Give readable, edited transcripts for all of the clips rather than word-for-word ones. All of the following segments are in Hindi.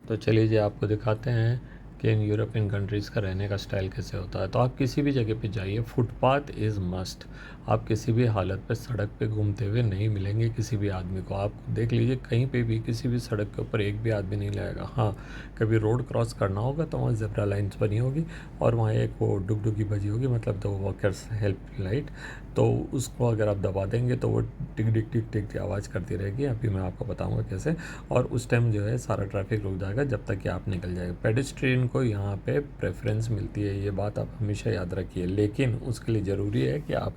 तो चलिए जी आपको दिखाते हैं कि इन यूरोपियन कंट्रीज़ का रहने का स्टाइल कैसे होता है। तो आप किसी भी जगह पे जाइए, फुटपाथ इज़ मस्ट। आप किसी भी हालत पे सड़क पे घूमते हुए नहीं मिलेंगे किसी भी आदमी को। आप देख लीजिए कहीं पे भी किसी भी सड़क के ऊपर एक भी आदमी नहीं लगेगा। हाँ, कभी रोड क्रॉस करना होगा तो वहाँ ज़ेब्रा लाइन्स बनी होगी और वहाँ एक वो डुगडुगी बजी होगी, मतलब द वॉकर्स हेल्प लाइट। तो उसको अगर आप दबा देंगे तो वो टिक टिक टिक टिक की आवाज़ करती रहेगी। अभी मैं आपको बताऊंगा कैसे। और उस टाइम जो है सारा ट्रैफिक रुक जाएगा जब तक कि आप निकल जाएगा। पेडेस्ट्रियन को यहाँ पे प्रेफरेंस मिलती है, ये बात आप हमेशा याद रखिए, लेकिन उसके लिए ज़रूरी है कि आप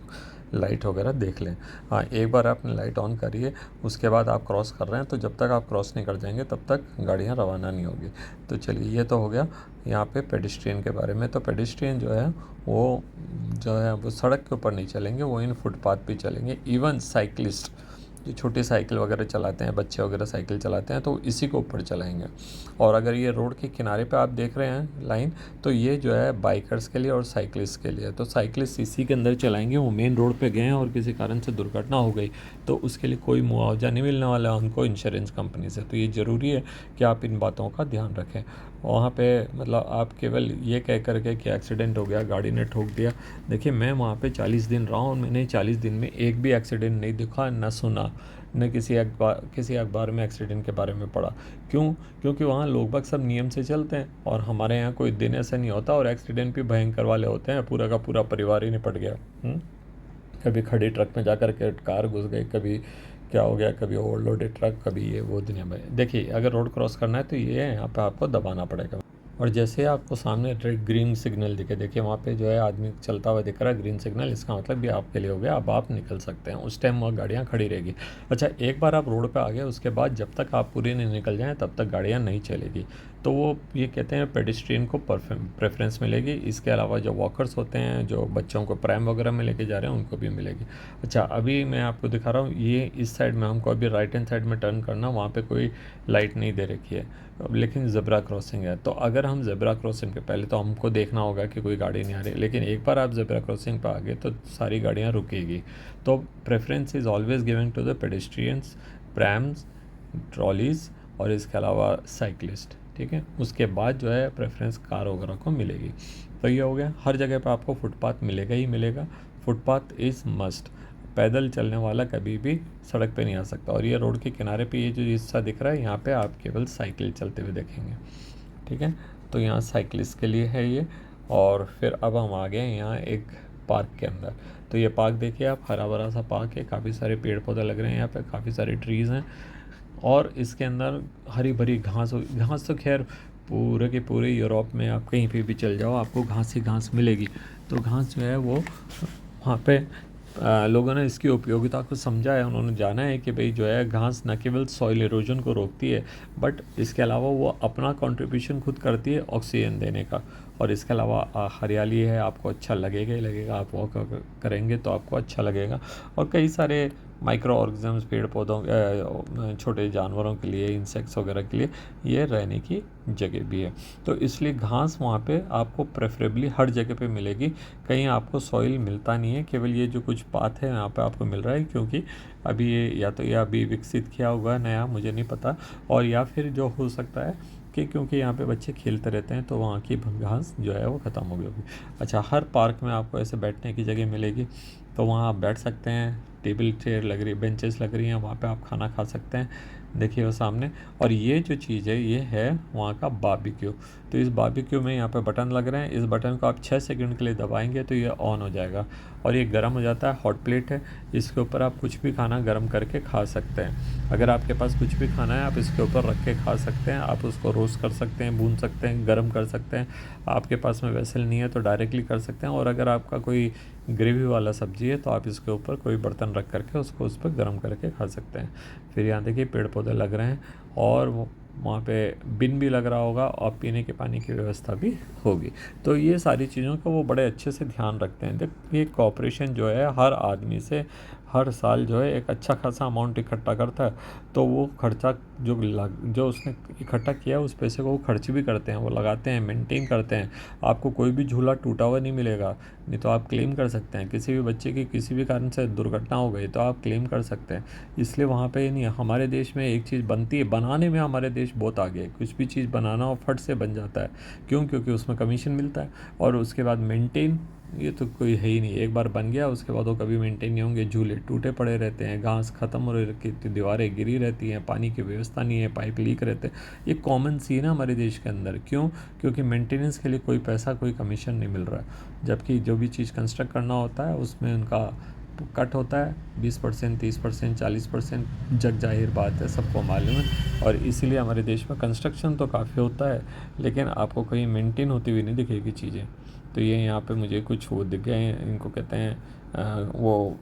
लाइट वगैरह देख लें। हाँ, एक बार आपने लाइट ऑन करिए, उसके बाद आप क्रॉस कर रहे हैं तो जब तक आप क्रॉस नहीं कर जाएंगे तब तक गाड़ियाँ रवाना नहीं होगी। तो चलिए, ये तो हो गया यहाँ पे पेडेस्ट्रियन के बारे में। तो पेडेस्ट्रियन जो है वो सड़क के ऊपर नहीं चलेंगे, वो इन फुटपाथ पे चलेंगे। इवन साइकिलिस्ट जो छोटी साइकिल वगैरह चलाते हैं, बच्चे वगैरह साइकिल चलाते हैं, तो इसी के ऊपर चलाएंगे। और अगर ये रोड के किनारे पे आप देख रहे हैं लाइन, तो ये जो है बाइकर्स के लिए और साइकिलिस्ट के लिए। तो साइकिलिस्ट इसी के अंदर चलाएंगे। वो मेन रोड पे गए हैं और किसी कारण से दुर्घटना हो गई तो उसके लिए कोई मुआवजा नहीं मिलने वाला है उनको इंश्योरेंस कंपनी से। तो ये ज़रूरी है कि आप इन बातों का ध्यान रखें। वहाँ पे मतलब आप केवल ये कह करके कि एक्सीडेंट हो गया, गाड़ी ने ठोक दिया। देखिए, मैं वहाँ पे 40 दिन रहा हूँ और मैंने 40 दिन में एक भी एक्सीडेंट नहीं देखा, न सुना, न किसी अखबार में एक्सीडेंट के बारे में पढ़ा। क्यों? क्योंकि वहाँ लोग बाग सब नियम से चलते हैं और हमारे यहाँ कोई दिन ऐसा नहीं होता। और एक्सीडेंट भी भयंकर वाले होते हैं, पूरा का पूरा परिवार ही निपट गया। कभी खड़ी ट्रक में जाकर के कार घुस गई, कभी क्या हो गया, कभी ओवरलोडेड ट्रक, कभी ये वो, दुनिया में। देखिए, अगर रोड क्रॉस करना है तो ये यहाँ पे आपको दबाना पड़ेगा। और जैसे आपको सामने रेड ग्रीन सिग्नल दिखे, देखिए वहाँ पे जो है आदमी चलता हुआ दिख रहा है, ग्रीन सिग्नल, इसका मतलब भी आपके लिए हो गया, अब आप निकल सकते हैं। उस टाइम वहाँ गाड़ियाँ खड़ी रहेगी। अच्छा, एक बार आप रोड पे आ गए, उसके बाद जब तक आप पूरे नहीं निकल जाएँ तब तक गाड़ियाँ नहीं चलेगी। तो वो ये कहते हैं पेडिस्ट्रियन को प्रेफरेंस मिलेगी। इसके अलावा जो वॉकर्स होते हैं, जो बच्चों को प्रैम वगैरह में लेके जा रहे हैं, उनको भी मिलेगी। अच्छा, अभी मैं आपको दिखा रहा हूँ, ये इस साइड में हमको अभी राइट हैंड साइड में टर्न करना, वहाँ पे कोई लाइट नहीं दे रखी है, लेकिन ज़ेब्रा क्रॉसिंग है। तो अगर हम ज़ेब्रा क्रॉसिंग के पहले तो हमको देखना होगा कि कोई गाड़ी नहीं आ रही, लेकिन एक बार आप ज़ेब्रा क्रॉसिंग पर आ गए तो सारी गाड़ियाँ रुकेगी। तो preference is always giving to the pedestrians, prams, trolleys और इसके अलावा साइकिलिस्ट। ठीक है, उसके बाद जो है प्रेफरेंस कार वगैरह को मिलेगी। तो ये हो गया, हर जगह पे आपको फुटपाथ मिलेगा ही मिलेगा। Footpath is must. पैदल चलने वाला कभी भी सड़क पे नहीं आ सकता। और ये रोड के किनारे पे ये जो हिस्सा दिख रहा है, यहाँ पे आप केवल साइकिल चलते हुए देखेंगे। ठीक है, तो यहाँ साइकिलिस्ट के लिए है ये। और फिर अब हम आ गए यहाँ एक पार्क के अंदर। तो ये पार्क देखिए आप, हरा भरा सा पार्क है, काफ़ी सारे पेड़ पौधे लग रहे हैं यहाँ पे, काफ़ी सारे ट्रीज़ हैं। और इसके अंदर हरी भरी घास घास तो खैर पूरे के पूरे यूरोप में आप कहीं पे भी चल जाओ आपको घास ही घास मिलेगी। तो घास जो है वो वहाँ पे लोगों ने इसकी उपयोगिता को समझा है। उन्होंने जाना है कि भाई जो है घास न केवल सॉइल इरोजन को रोकती है, बट इसके अलावा वो अपना कंट्रीब्यूशन खुद करती है ऑक्सीजन देने का। और इसके अलावा हरियाली है, आपको अच्छा लगेगा ही लगेगा। आप वॉक करेंगे तो आपको अच्छा लगेगा। और कई सारे माइक्रो ऑर्गेनिजम्स, पेड़ पौधों, छोटे जानवरों के लिए, इंसेक्ट्स वगैरह के लिए ये रहने की जगह भी है। तो इसलिए घास वहाँ पे आपको प्रेफरेबली हर जगह पे मिलेगी। कहीं आपको सॉइल मिलता नहीं है, केवल ये जो कुछ पाथ है यहाँ पे आपको मिल रहा है, क्योंकि अभी ये या तो ये अभी विकसित किया हुआ है नया, मुझे नहीं पता। और या फिर जो हो सकता है कि क्योंकि यहाँ पे बच्चे खेलते रहते हैं तो वहाँ की घास जो है वो ख़त्म हो गई होगी। अच्छा, हर पार्क में आपको ऐसे बैठने की जगह मिलेगी, तो वहाँ आप बैठ सकते हैं। टेबल चेयर लग रही, बेंचेस लग रही हैं, वहाँ पे आप खाना खा सकते हैं। देखिए वो सामने। और ये जो चीज़ है ये है वहाँ का बारबेक्यू। तो इस बारबेक्यू में यहाँ पे बटन लग रहे हैं, इस बटन को आप 6 सेकंड के लिए दबाएंगे तो ये ऑन हो जाएगा और ये गर्म हो जाता है। हॉट प्लेट है, इसके ऊपर आप कुछ भी खाना गर्म करके खा सकते हैं। अगर आपके पास कुछ भी खाना है आप इसके ऊपर रख के खा सकते हैं। आप उसको रोस्ट कर सकते हैं, भून सकते हैं, गर्म कर सकते हैं। आपके पास में वेसल नहीं है तो डायरेक्टली कर सकते हैं। और अगर आपका कोई ग्रेवी वाला सब्जी है तो आप इसके ऊपर कोई बर्तन रख करके उसको उस पर गर्म करके खा सकते हैं। फिर यहाँ देखिए पेड़ पौधे लग रहे हैं और वहाँ पे बिन भी लग रहा होगा और पीने के पानी की व्यवस्था भी होगी। तो ये सारी चीज़ों का वो बड़े अच्छे से ध्यान रखते हैं। देखिए, कोऑपरेशन जो है हर आदमी से हर साल जो है एक अच्छा खासा अमाउंट इकट्ठा करता है, तो वो खर्चा जो उसने इकट्ठा किया उस पैसे को वो खर्च भी करते हैं, वो लगाते हैं, मेंटेन करते हैं। आपको कोई भी झूला टूटा हुआ नहीं मिलेगा, नहीं तो आप क्लेम कर सकते हैं। किसी भी बच्चे की किसी भी कारण से दुर्घटना हो गई तो आप क्लेम कर सकते हैं। इसलिए वहाँ पे नहीं, हमारे देश में एक चीज़ बनती है, बनाने में हमारे देश बहुत आगे है। कुछ भी चीज़ बनाना हो फट से बन जाता है। क्यों? क्योंकि उसमें कमीशन मिलता है, और उसके बाद मेंटेन, ये तो कोई है ही नहीं। एक बार बन गया उसके बाद वो कभी मेंटेन नहीं होंगे। झूले टूटे पड़े रहते हैं, घास खत्म हो रही, दीवारें गिरी रहती हैं, पानी की व्यवस्था नहीं है, पाइप लीक रहते हैं। ये कॉमन सी है ना हमारे देश के अंदर। क्यों? क्योंकि मेंटेनेंस के लिए कोई पैसा, कोई कमीशन नहीं मिल रहा है। जबकि जो भी चीज़ कंस्ट्रक्ट करना होता है उसमें उनका कट होता है 20%, 30%, 40%। जग जाहिर बात है, सबको मालूम है। और इसीलिए हमारे देश में कंस्ट्रक्शन तो काफ़ी होता है, लेकिन आपको कहीं मेंटेन होती हुई नहीं दिखेगी चीज़ें। तो ये यहाँ पे मुझे कुछ वो दिख गए हैं, इनको कहते हैं वो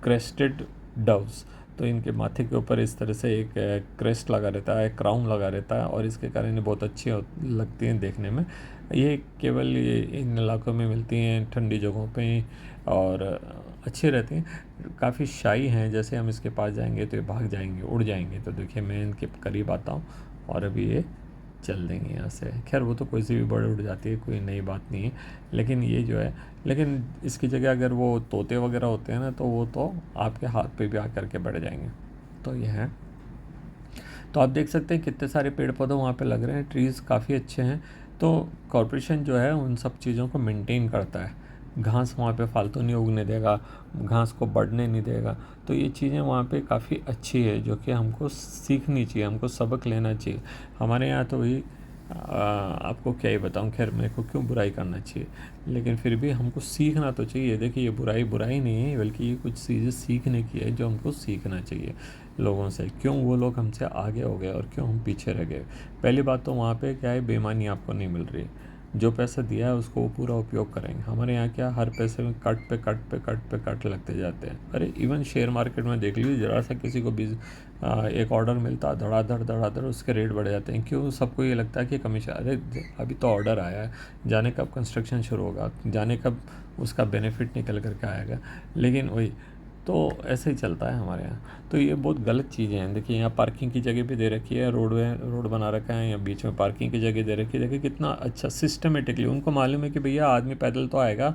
क्रेस्टेड डव्स। तो इनके माथे के ऊपर इस तरह से एक क्रेस्ट लगा रहता है, क्राउन लगा रहता है, और इसके कारण ये बहुत अच्छी लगती हैं देखने में। ये केवल ये इन इलाकों में मिलती हैं, ठंडी जगहों पे, और अच्छी रहती हैं। काफ़ी शाई हैं, जैसे हम इसके पास जाएंगे तो ये भाग जाएंगे, उड़ जाएंगे। तो देखिए मैं इनके करीब आता हूँ और अभी ये चल देंगे यहाँ से। खैर वो तो कोई सी भी बर्ड उड़ जाती है, कोई नई बात नहीं है। लेकिन ये जो है, लेकिन इसकी जगह अगर वो तोते वगैरह होते हैं ना, तो वो तो आपके हाथ पे भी आकर के बैठ जाएंगे। तो ये है। तो आप देख सकते हैं कितने सारे पेड़ पौधे वहाँ पे लग रहे हैं, ट्रीज़ काफ़ी अच्छे हैं। तो कॉरपोरेशन जो है उन सब चीज़ों को मेंटेन करता है। घास वहाँ पे फालतू नहीं उगने देगा, घास को बढ़ने नहीं देगा। तो ये चीज़ें वहाँ पे काफ़ी अच्छी है, जो कि हमको सीखनी चाहिए, हमको सबक लेना चाहिए। हमारे यहाँ तो वही आपको क्या ही बताऊँ, खैर मेरे को क्यों बुराई करना चाहिए, लेकिन फिर भी हमको सीखना तो चाहिए। देखिए ये बुराई बुराई नहीं है, बल्कि ये कुछ चीज़ें सीखने की है जो हमको सीखना चाहिए लोगों से। क्यों वो लोग हमसे आगे हो गए और क्यों हम पीछे रह गए। पहली बात तो वहाँ पे क्या है, बेईमानी आपको नहीं मिल रही है। जो पैसा दिया है उसको वो पूरा उपयोग करेंगे। हमारे यहाँ क्या, हर पैसे में कट पे कट पे कट पे कट लगते जाते हैं। अरे इवन शेयर मार्केट में देख लीजिए, ज़रा सा किसी को एक ऑर्डर मिलता, धड़ाधड़ धड़ाधड़ उसके रेट बढ़ जाते हैं। क्यों? सबको ये लगता है कि कमीशन, अरे अभी तो ऑर्डर आया है, जाने कब कंस्ट्रक्शन शुरू होगा, जाने कब उसका बेनिफिट निकल करके आएगा। लेकिन वही तो ऐसे ही चलता है हमारे यहाँ। तो ये बहुत गलत चीज़ें हैं। देखिए यहाँ पार्किंग की जगह भी दे रखी है, रोड बना रखा है, या बीच में पार्किंग की जगह दे रखी है। देखिए कितना अच्छा सिस्टमेटिकली, उनको मालूम है कि भैया आदमी पैदल तो आएगा,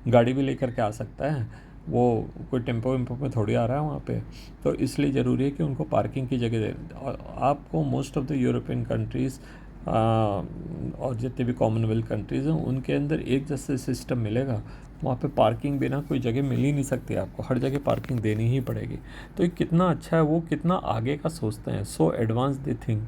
गाड़ी भी लेकर के आ सकता है, वो कोई टेम्पो वेम्पो में थोड़ी आ रहा है वहाँ पे। तो इसलिए ज़रूरी है कि उनको पार्किंग की जगह दे। और आपको most of the European countries और जितने भी कॉमनवेल्थ कंट्रीज़ हैं उनके अंदर एक जैसे सिस्टम मिलेगा। वहाँ पे पार्किंग बिना कोई जगह मिल ही नहीं सकती आपको, हर जगह पार्किंग देनी ही पड़ेगी। तो ये कितना अच्छा है, वो कितना आगे का सोचते हैं, सो एडवांस दे थिंक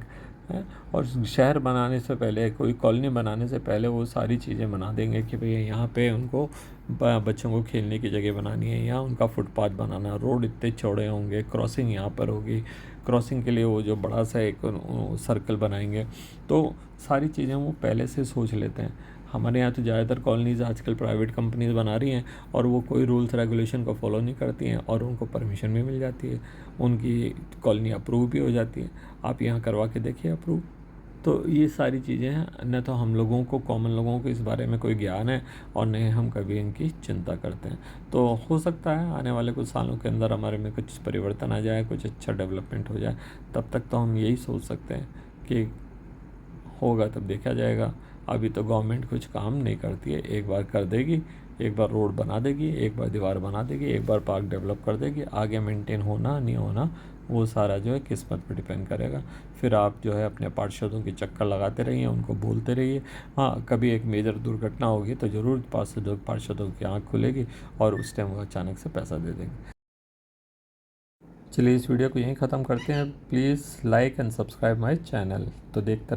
है। और शहर बनाने से पहले, कोई कॉलोनी बनाने से पहले वो सारी चीज़ें बना देंगे कि भैया यहाँ पे उनको बच्चों को खेलने की जगह बनानी है, यहाँ उनका फुटपाथ बनाना, रोड इतने चौड़े होंगे, क्रॉसिंग यहाँ पर होगी, क्रॉसिंग के लिए वो जो बड़ा सा एक सर्कल बनाएंगे। तो सारी चीज़ें वो पहले से सोच लेते हैं। हमारे यहाँ तो ज़्यादातर कॉलोनीज़ आजकल प्राइवेट कंपनीज बना रही हैं, और वो कोई रूल्स रेगुलेशन को फॉलो नहीं करती हैं, और उनको परमिशन भी मिल जाती है, उनकी कॉलोनी अप्रूव भी हो जाती है। आप यहाँ करवा के देखिए अप्रूव। तो ये सारी चीज़ें हैं, न तो हम लोगों को, कॉमन लोगों को इस बारे में कोई ज्ञान है, और न हम कभी इनकी चिंता करते हैं। तो हो सकता है आने वाले कुछ सालों के अंदर हमारे में कुछ परिवर्तन आ जाए, कुछ अच्छा डेवलपमेंट हो जाए। तब तक तो हम यही सोच सकते हैं कि होगा, तब देखा जाएगा। अभी तो गवर्नमेंट कुछ काम नहीं करती है, एक बार कर देगी, एक बार रोड बना देगी, एक बार दीवार बना देगी, एक बार पार्क डेवलप कर देगी। आगे मेंटेन होना नहीं होना वो सारा जो है किस्मत पे डिपेंड करेगा। फिर आप जो है अपने पार्षदों के चक्कर लगाते रहिए, उनको बोलते रहिए। हाँ, कभी एक मेजर दुर्घटना होगी तो ज़रूर पार्षदों की आँख खुलेगी, और उस टाइम वो अचानक से पैसा दे देंगे। चलिए इस वीडियो को यहीं ख़त्म करते हैं। Please like and subscribe my channel. तो देखते